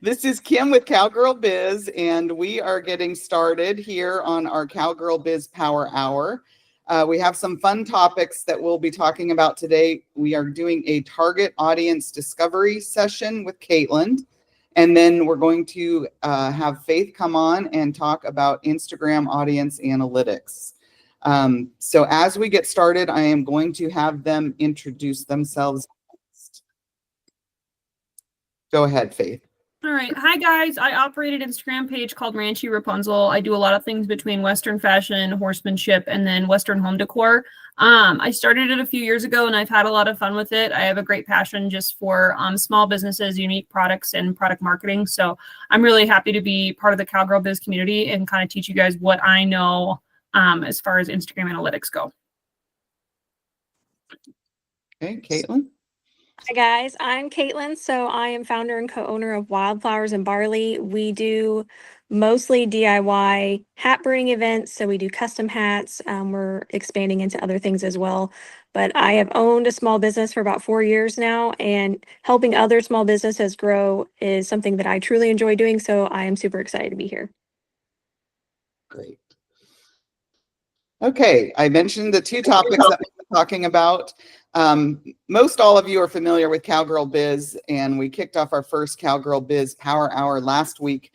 This is Kim with Cowgirl Biz, and we are getting started here on our Cowgirl Biz Power Hour. We have some fun topics that we'll be talking about today. We are doing a target audience discovery session with Caitlin, and then we're going to have Faith come on and talk about Instagram audience analytics. So as we get started, I am going to have them introduce themselves. Go ahead, Faith. All right. Hi, guys. I operate an Instagram page called Ranchy Rapunzel. I do a lot of things between Western fashion, horsemanship, and then Western home decor. I started it a few years ago, and I've had a lot of fun with it. I have a great passion just for small businesses, unique products, and product marketing. So I'm really happy to be part of the Cowgirl Biz community and kind of teach you guys what I know as far as Instagram analytics go. Okay, Caitlin. Hi guys, I'm Caitlin. So I am founder and co-owner of Wildflowers and Barley. We do mostly DIY hat burning events. So we do custom hats. We're expanding into other things as well. But I have owned a small business for about 4 years now, and helping other small businesses grow is something that I truly enjoy doing. So I am super excited to be here. Great. Okay, I mentioned the two topics that we're talking about. Most all of you are familiar with Cowgirl Biz, and we kicked off our first Cowgirl Biz Power Hour last week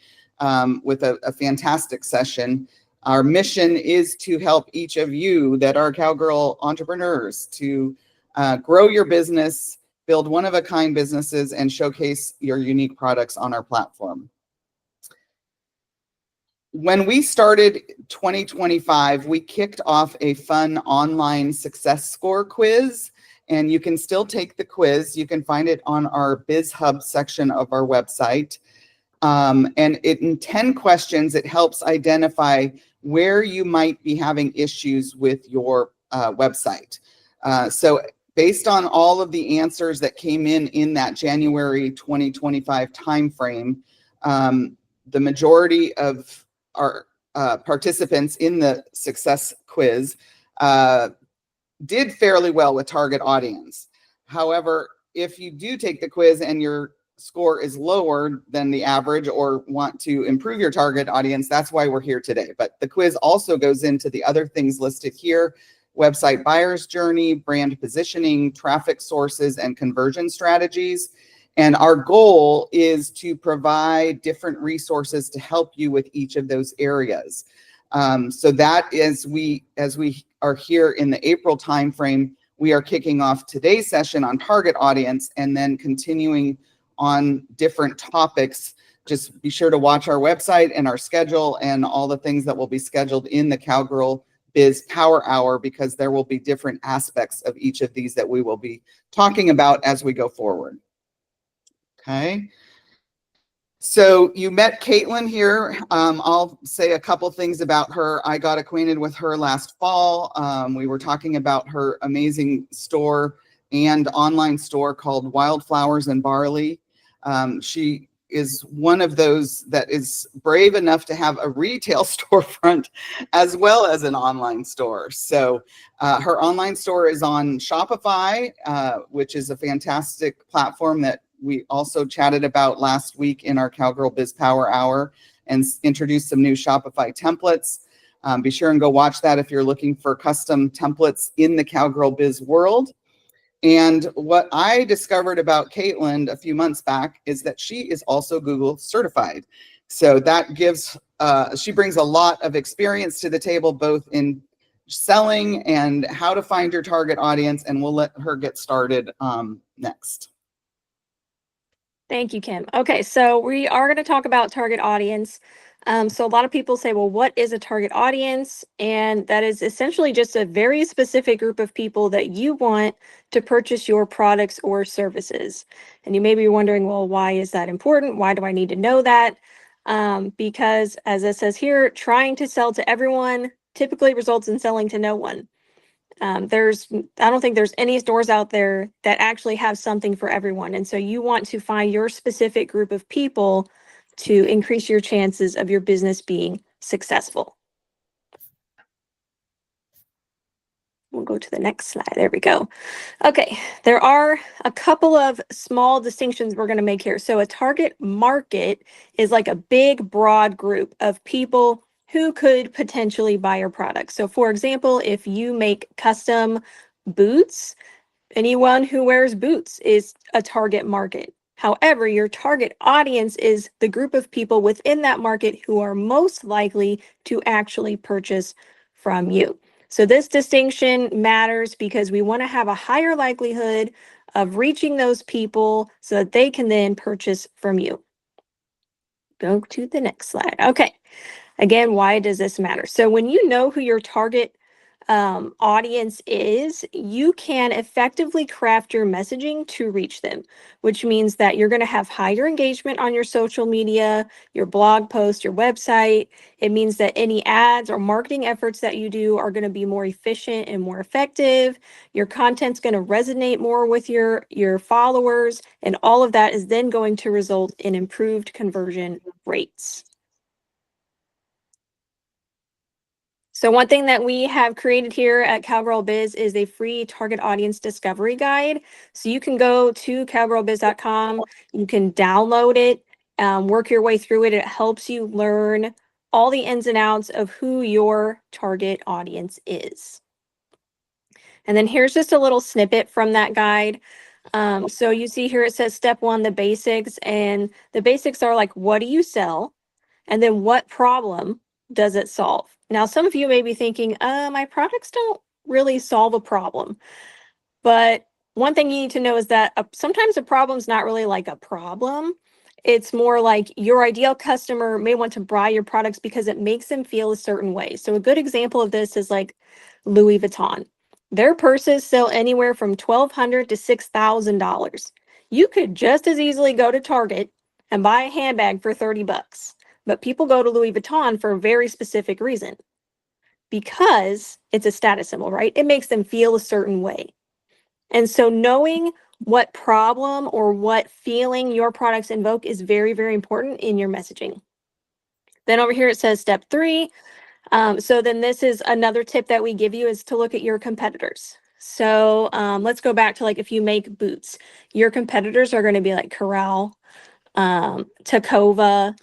with a fantastic session. Our mission is to help each of you that are Cowgirl entrepreneurs to grow your business, build one-of-a-kind businesses, and showcase your unique products on our platform. When we started 2025, we kicked off a fun online success score quiz, and you can still take the quiz. You can find it on our Biz Hub section of our website. And in 10 questions, it helps identify where you might be having issues with your website. So based on all of the answers that came in that January 2025 timeframe, the majority of our participants in the success quiz did fairly well with target audience. However, if you do take the quiz and your score is lower than the average or want to improve your target audience, that's why we're here today. But the quiz also goes into the other things listed here: website buyer's journey, brand positioning, traffic sources, and conversion strategies. And our goal is to provide different resources to help you with each of those areas. So that is, as we are here in the April timeframe, we are kicking off today's session on target audience and then continuing on different topics. Just be sure to watch our website and our schedule and all the things that will be scheduled in the Cowgirl Biz Power Hour, because there will be different aspects of each of these that we will be talking about as we go forward. Okay, so you met Caitlin here. I'll say a couple things about her. I got acquainted with her last fall. We were talking about her amazing store and online store called Wildflowers and Barley. She is one of those that is brave enough to have a retail storefront as well as an online store. So her online store is on Shopify, which is a fantastic platform that we also chatted about last week in our Cowgirl Biz Power Hour, and introduced some new Shopify templates. Be sure and go watch that if you're looking for custom templates in the Cowgirl Biz world. And what I discovered about Caitlin a few months back is that she is also Google certified. So that gives, she brings a lot of experience to the table, both in selling and how to find your target audience, and we'll let her get started next. Thank you, Kim. Okay, so we are going to talk about target audience. So a lot of people say, well, what is a target audience? And that is essentially just a very specific group of people that you want to purchase your products or services. And you may be wondering, well, why is that important? Why do I need to know that? Because as it says here, trying to sell to everyone typically results in selling to no one. I don't think there's any stores out there that actually have something for everyone. And so you want to find your specific group of people to increase your chances of your business being successful. we'll go to the next slide. There we go. Okay, there are a couple of small distinctions we're going to make here. So a target market is like a big, broad group of people who could potentially buy your product. So for example, if you make custom boots, anyone who wears boots is a target market. However, your target audience is the group of people within that market who are most likely to actually purchase from you. So this distinction matters because we want to have a higher likelihood of reaching those people so that they can then purchase from you. Go to the next slide. Okay. Again, why does this matter? So when you know who your target audience is, you can effectively craft your messaging to reach them, which means that you're going to have higher engagement on your social media, your blog post, your website. It means that any ads or marketing efforts that you do are going to be more efficient and more effective. Your content's going to resonate more with your followers, and all of that is then going to result in improved conversion rates. So one thing that we have created here at Cowgirl Biz is a free target audience discovery guide. So you can go to cowgirlbiz.com, you can download it, work your way through it. It helps you learn all the ins and outs of who your target audience is. And then here's just a little snippet from that guide. So you see here it says step 1, the basics, and the basics are like, what do you sell? And then what problem does it solve? Now, some of you may be thinking, my products don't really solve a problem. But one thing you need to know is that sometimes a problem's not really like a problem. It's more like your ideal customer may want to buy your products because it makes them feel a certain way. So a good example of this is like Louis Vuitton. Their purses sell anywhere from $1,200 to $6,000. You could just as easily go to Target and buy a handbag for 30 bucks. But people go to Louis Vuitton for a very specific reason, because it's a status symbol, right? It makes them feel a certain way. And so knowing what problem or what feeling your products invoke is very, very important in your messaging. Then over here it says step 3. So then this is another tip that we give you, is to look at your competitors. So let's go back to, like, if you make boots, your competitors are going to be like Corral, Tacova,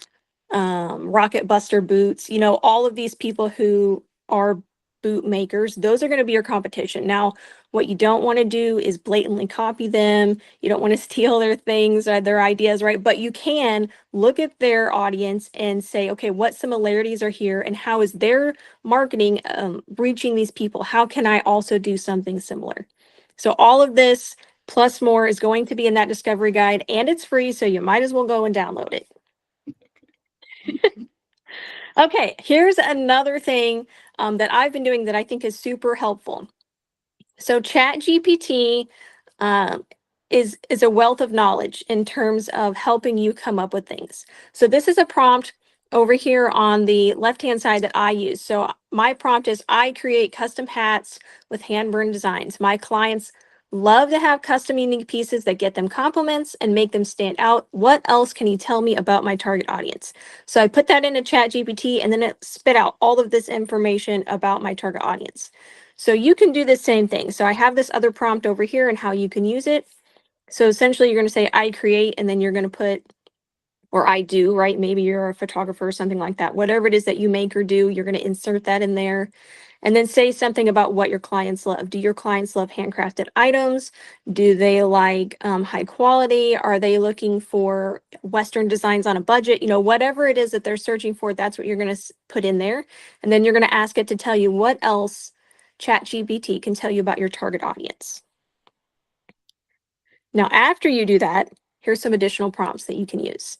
Rocket Buster Boots, you know, all of these people who are boot makers, those are going to be your competition. Now, what you don't want to do is blatantly copy them. You don't want to steal their things or their ideas, right? But you can look at their audience and say, okay, what similarities are here and how is their marketing reaching these people? How can I also do something similar? So all of this plus more is going to be in that discovery guide, and it's free, so you might as well go and download it. Okay, here's another thing that I've been doing that I think is super helpful. So ChatGPT is a wealth of knowledge in terms of helping you come up with things. So this is a prompt over here on the left-hand side that I use. So my prompt is, I create custom hats with hand-burned designs. My clients love to have custom unique pieces that get them compliments and make them stand out. What else can you tell me about my target audience? So I put that into ChatGPT, and then it spit out all of this information about my target audience. So you can do the same thing. So I have this other prompt over here and how you can use it. So essentially you're going to say I create, and then you're going to put, or I do, right? Maybe you're a photographer or something like that. Whatever it is that you make or do, you're going to insert that in there. And then say something about what your clients love. Do your clients love handcrafted items? Do they like high quality? Are they looking for Western designs on a budget? You know, whatever it is that they're searching for, that's what you're going to put in there. And then you're going to ask it to tell you what else ChatGPT can tell you about your target audience. Now, after you do that, here's some additional prompts that you can use.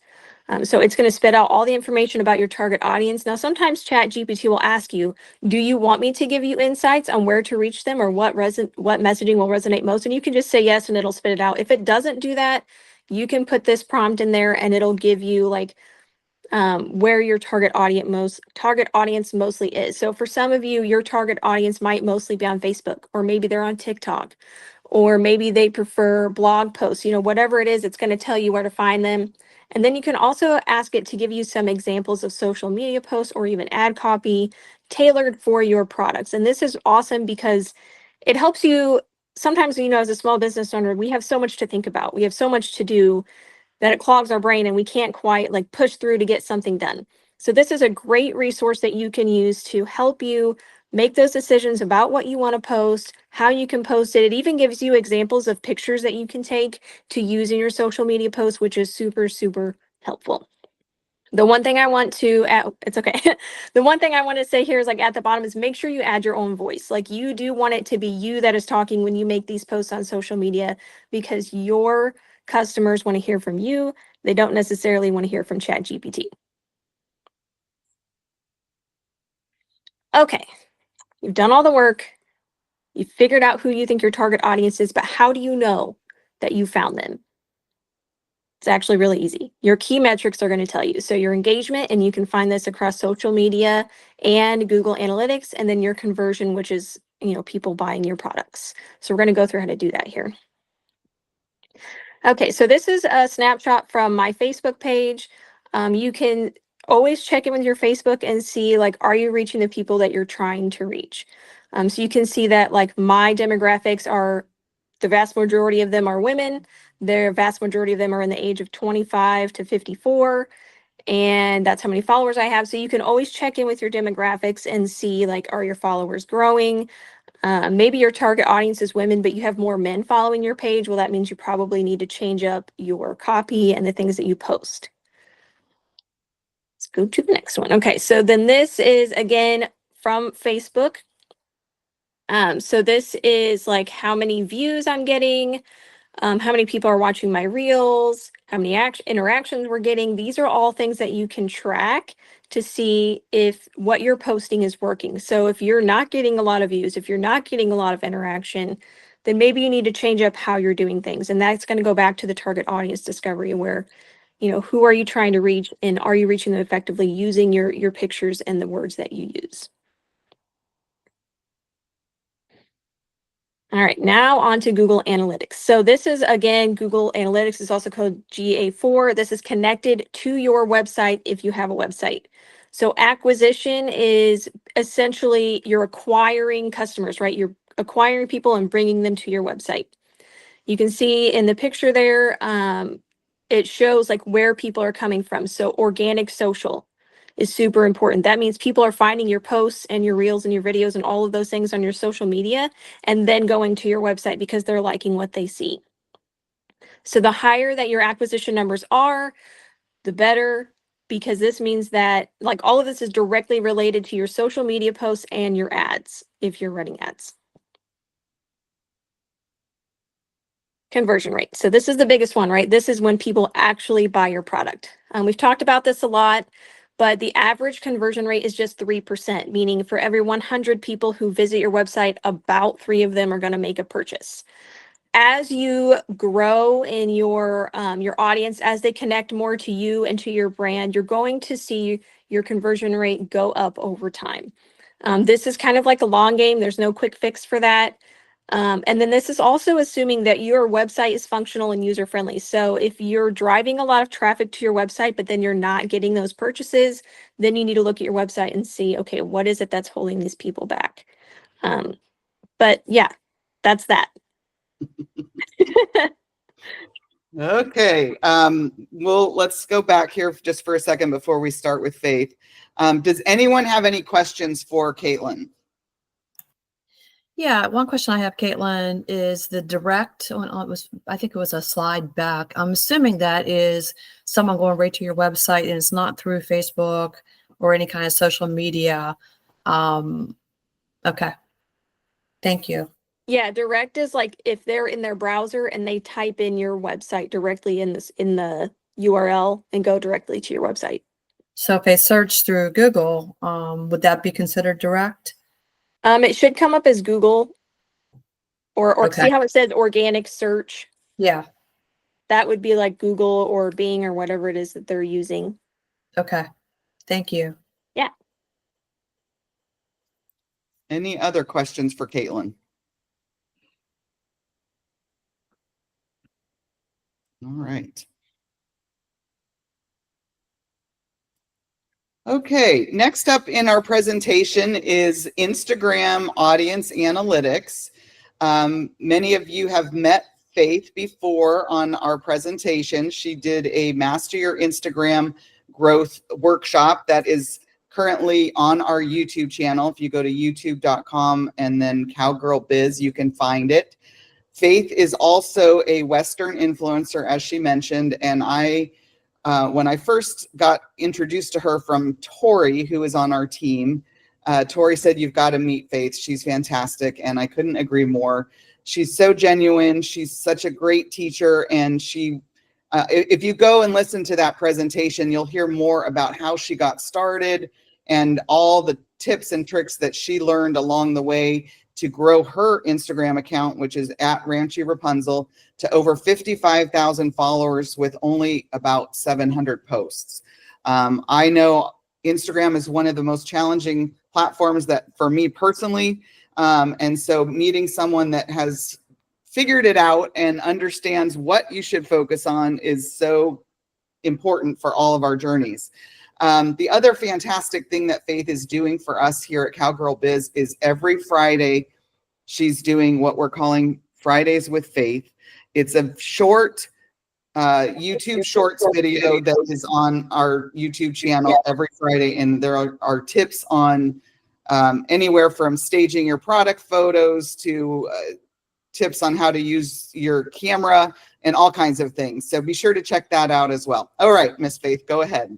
So it's going to spit out all the information about your target audience. Now, sometimes ChatGPT will ask you, do you want me to give you insights on where to reach them, or what messaging will resonate most? And you can just say yes, and it'll spit it out. If it doesn't do that, you can put this prompt in there, and it'll give you like where your target audience mostly is. So for some of you, your target audience might mostly be on Facebook, or maybe they're on TikTok, or maybe they prefer blog posts. You know, whatever it is, it's going to tell you where to find them. And then you can also ask it to give you some examples of social media posts or even ad copy tailored for your products. And this is awesome because it helps you. Sometimes, as a small business owner, we have so much to think about. We have so much to do that it clogs our brain and we can't quite like push through to get something done. So this is a great resource that you can use to help you make those decisions about what you want to post, how you can post it. It even gives you examples of pictures that you can take to use in your social media posts, which is super, super helpful. The one thing I want to add, it's okay. The one thing I want to say here is like at the bottom is make sure you add your own voice. Like you do want it to be you that is talking when you make these posts on social media, because your customers want to hear from you. They don't necessarily want to hear from ChatGPT. Okay, you've done all the work. You've figured out who you think your target audience is, but how do you know that you found them? It's actually really easy. Your key metrics are going to tell you. So your engagement, and you can find this across social media and Google Analytics, and then your conversion, which is, people buying your products. So we're going to go through how to do that here. Okay, so this is a snapshot from my Facebook page. You can always check in with your Facebook and see, like, are you reaching the people that you're trying to reach? So you can see that, like, my demographics are, the vast majority of them are women. The vast majority of them are in the age of 25 to 54. And that's how many followers I have. So you can always check in with your demographics and see, like, are your followers growing? Maybe your target audience is women, but you have more men following your page. Well, that means you probably need to change up your copy and the things that you post. Let's go to the next one. Okay, so then this is again from Facebook. So this is like how many views I'm getting, how many people are watching my reels, how many interactions we're getting. These are all things that you can track to see if what you're posting is working. So if you're not getting a lot of views, if you're not getting a lot of interaction, then maybe you need to change up how you're doing things. And that's going to go back to the target audience discovery, where, who are you trying to reach, and are you reaching them effectively using your pictures and the words that you use? All right, now on to Google Analytics. So this is, again, Google Analytics is also called GA4. This is connected to your website if you have a website. So acquisition is essentially you're acquiring customers, right? You're acquiring people and bringing them to your website. You can see in the picture there, it shows like where people are coming from. So organic social is super important. That means people are finding your posts and your reels and your videos and all of those things on your social media, and then going to your website because they're liking what they see. So the higher that your acquisition numbers are, the better, because this means that like all of this is directly related to your social media posts and your ads if you're running ads. Conversion rate. So this is the biggest one, right? This is when people actually buy your product. We've talked about this a lot, but the average conversion rate is just 3%, meaning for every 100 people who visit your website, about 3 of them are going to make a purchase. As you grow in your audience, as they connect more to you and to your brand, you're going to see your conversion rate go up over time. This is kind of like a long game. There's no quick fix for that. And then this is also assuming that your website is functional and user-friendly. So if you're driving a lot of traffic to your website, but then you're not getting those purchases, then you need to look at your website and see, okay, what is it that's holding these people back? But yeah, that's that. Okay. Well, let's go back here just for a second before we start with Faith. Does anyone have any questions for Caitlin? Yeah, one question I have, Caitlin, is the direct. I think it was a slide back. I'm assuming that is someone going right to your website and it's not through Facebook or any kind of social media. Okay. Thank you. Yeah, direct is like if they're in their browser and they type in your website directly in the URL and go directly to your website. So if they search through Google, would that be considered direct? It should come up as Google, or Okay. see how it says organic search? Yeah. That would be like Google or Bing or whatever it is that they're using. Okay. Thank you. Yeah. Any other questions for Caitlin? All right. Okay, next up in our presentation is Instagram Audience Analytics. Many of you have met Faith before on our presentation. She did a Master Your Instagram Growth workshop that is currently on our YouTube channel. If you go to youtube.com and then Cowgirl Biz, you can find it. Faith is also a Western influencer, as she mentioned, and when I first got introduced to her from Tori, who is on our team, Tori said, "You've got to meet Faith. She's fantastic." And I couldn't agree more. She's so genuine. She's such a great teacher. And if you go and listen to that presentation, you'll hear more about how she got started and all the tips and tricks that she learned along the way to grow her Instagram account, which is at Ranchy Rapunzel, to over 55,000 followers with only about 700 posts. I know Instagram is one of the most challenging platforms that for me personally. And so meeting someone that has figured it out and understands what you should focus on is so important for all of our journeys. The other fantastic thing that Faith is doing for us here at Cowgirl Biz is every Friday, she's doing what we're calling Fridays with Faith. It's a short YouTube Shorts video that is on our YouTube channel every Friday. And there are tips on anywhere from staging your product photos to tips on how to use your camera and all kinds of things. So be sure to check that out as well. All right, Miss Faith, go ahead.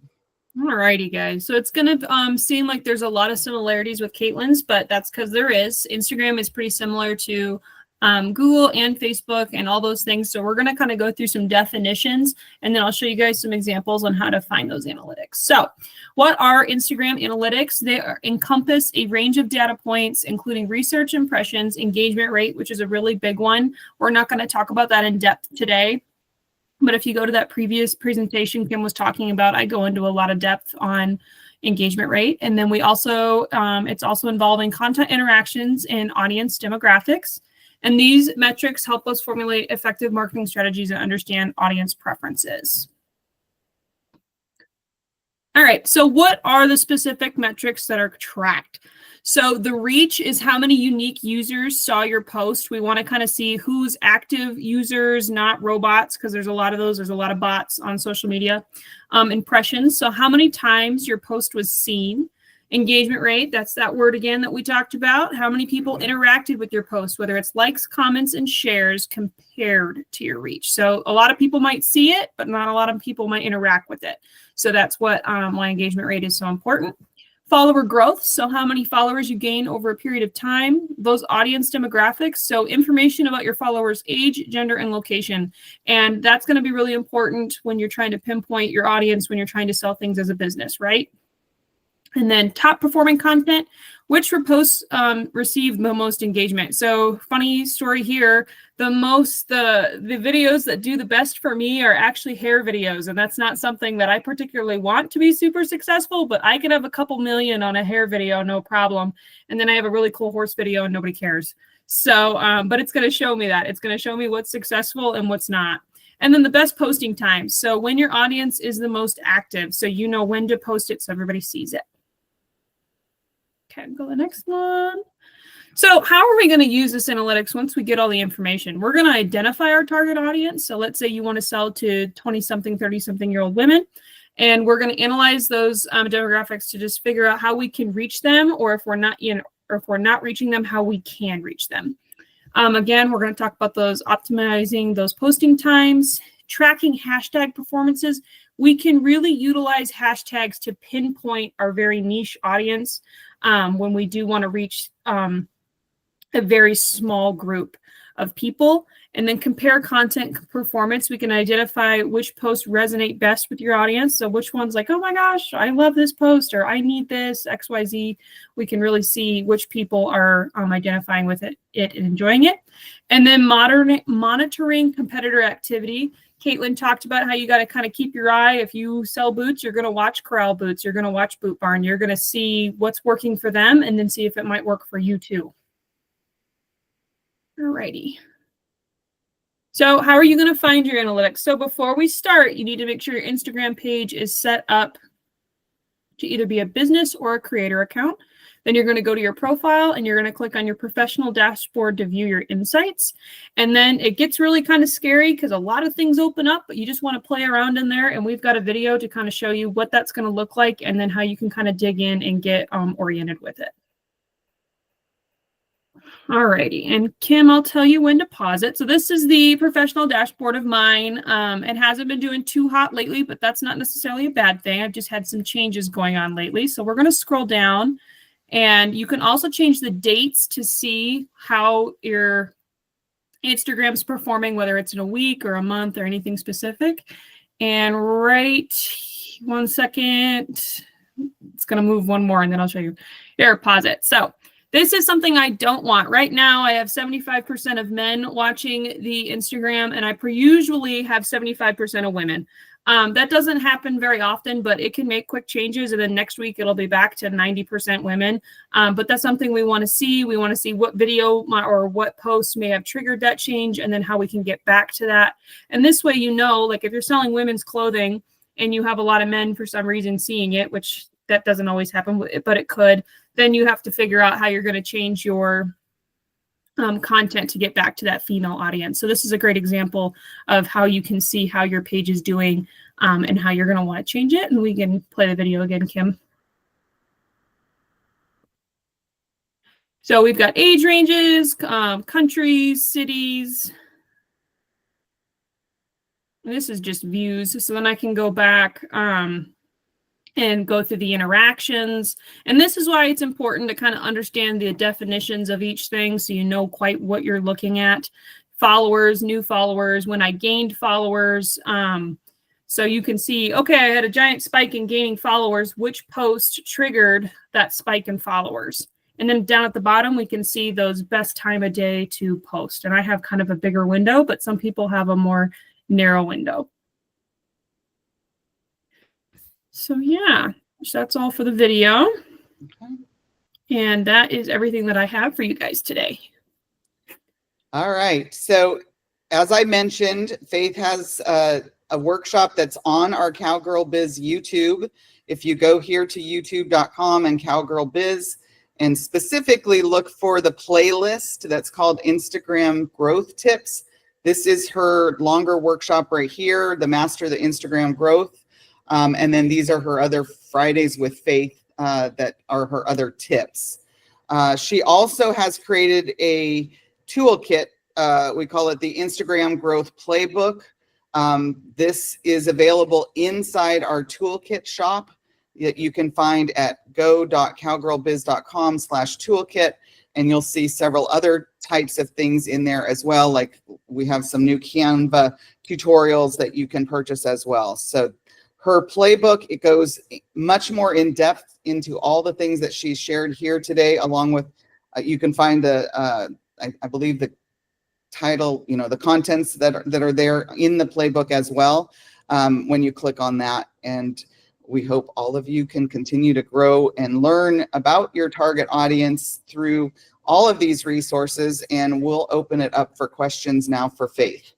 Alrighty, guys. So it's going to seem like there's a lot of similarities with Caitlin's, but that's because there is. Instagram is pretty similar to Google and Facebook and all those things. So we're going to kind of go through some definitions, and then I'll show you guys some examples on how to find those analytics. So what are Instagram analytics? They encompass a range of data points, including research impressions, engagement rate, which is a really big one. We're not going to talk about that in depth today. But if you go to that previous presentation Kim was talking about, I go into a lot of depth on engagement rate. And then we also, it's also involving content interactions and audience demographics. And these metrics help us formulate effective marketing strategies and understand audience preferences. All right, so what are the specific metrics that are tracked? So the reach is how many unique users saw your post. We want to kind of see who's active users, not robots, because there's a lot of those. There's a lot of bots on social media. Impressions, so how many times your post was seen. Engagement rate, that's that word again that we talked about. How many people interacted with your post, whether it's likes, comments, and shares compared to your reach. So a lot of people might see it, but not a lot of people might interact with it. So that's what why engagement rate is so important. Follower growth, so how many followers you gain over a period of time. Those audience demographics, so information about your followers' age, gender, and location. And that's going to be really important when you're trying to pinpoint your audience, when you're trying to sell things as a business, right? And then top performing content, which posts receive the most engagement. So funny story here, the videos that do the best for me are actually hair videos. And that's not something that I particularly want to be super successful, but I can have a couple million on a hair video, no problem. And then I have a really cool horse video and nobody cares. So, but it's going to show me that. It's going to show me what's successful and what's not. And then the best posting times. So when your audience is the most active, so you know when to post it so everybody sees it. Okay, go to the next one. So how are we going to use this analytics once we get all the information? We're going to identify our target audience. So let's say you want to sell to 20-something, 30-something-year-old women. And we're going to analyze those demographics to just figure out how we can reach them, or if we're not reaching them, how we can reach them. Again, we're going to talk about those optimizing those posting times, tracking hashtag performances. We can really utilize hashtags to pinpoint our very niche audience when we do want to reach a very small group of people. And then compare content performance. We can identify which posts resonate best with your audience. So which one's like, oh my gosh, I love this post, or I need this, XYZ. We can really see which people are identifying with it and enjoying it. And then monitoring competitor activity. Caitlin talked about how you got to kind of keep your eye. If you sell boots, you're going to watch Corral Boots. You're going to watch Boot Barn. You're going to see what's working for them and then see if it might work for you too. Alrighty. So how are you going to find your analytics? So before we start, you need to make sure your Instagram page is set up to either be a business or a creator account. Then you're going to go to your profile and you're going to click on your professional dashboard to view your insights. And then it gets really kind of scary because a lot of things open up, but you just want to play around in there. And we've got a video to kind of show you what that's going to look like and then how you can kind of dig in and get oriented with it. Alrighty, and Kim, I'll tell you when to pause it. So this is the professional dashboard of mine. It hasn't been doing too hot lately, but that's not necessarily a bad thing. I've just had some changes going on lately. So we're going to scroll down, and you can also change the dates to see how your Instagram's performing, whether it's in a week or a month or anything specific. And right, 1 second, it's going to move one more and then I'll show you. Here, pause it. So this is something I don't want. Right now, I have 75% of men watching the Instagram, and I usually have 75% of women. That doesn't happen very often, but it can make quick changes, and then next week it'll be back to 90% women. But that's something we want to see. We want to see what video or what posts may have triggered that change, and then how we can get back to that. And this way, you know, like if you're selling women's clothing and you have a lot of men for some reason seeing it, which that doesn't always happen, but it could, then you have to figure out how you're going to change your content to get back to that female audience. So this is a great example of how you can see how your page is doing and how you're going to want to change it. And we can play the video again, Kim. So we've got age ranges, countries, cities. And this is just views. So then I can go back and go through the interactions. And this is why it's important to kind of understand the definitions of each thing so you know quite what you're looking at. Followers, new followers, when I gained followers. So you can see, okay, I had a giant spike in gaining followers. Which post triggered that spike in followers? And then down at the bottom, we can see those best time of day to post. And I have kind of a bigger window, but some people have a more narrow window. So yeah, so that's all for the video. Okay. And that is everything that I have for you guys today. All right. So as I mentioned, Faith has a workshop that's on our Cowgirl Biz YouTube. If you go here to youtube.com and Cowgirl Biz and specifically look for the playlist that's called Instagram Growth Tips, this is her longer workshop right here, the Master the Instagram Growth. And then these are her other Fridays with Faith that are her other tips. She also has created a toolkit. We call it the Instagram Growth Playbook. This is available inside our toolkit shop that you can find at go.cowgirlbiz.com/toolkit. And you'll see several other types of things in there as well. Like we have some new Canva tutorials that you can purchase as well. So her playbook, it goes much more in depth into all the things that she's shared here today, along with, you can find the, I believe the title, you know, the contents that are there in the playbook as well when you click on that. And we hope all of you can continue to grow and learn about your target audience through all of these resources. And we'll open it up for questions now for Faith.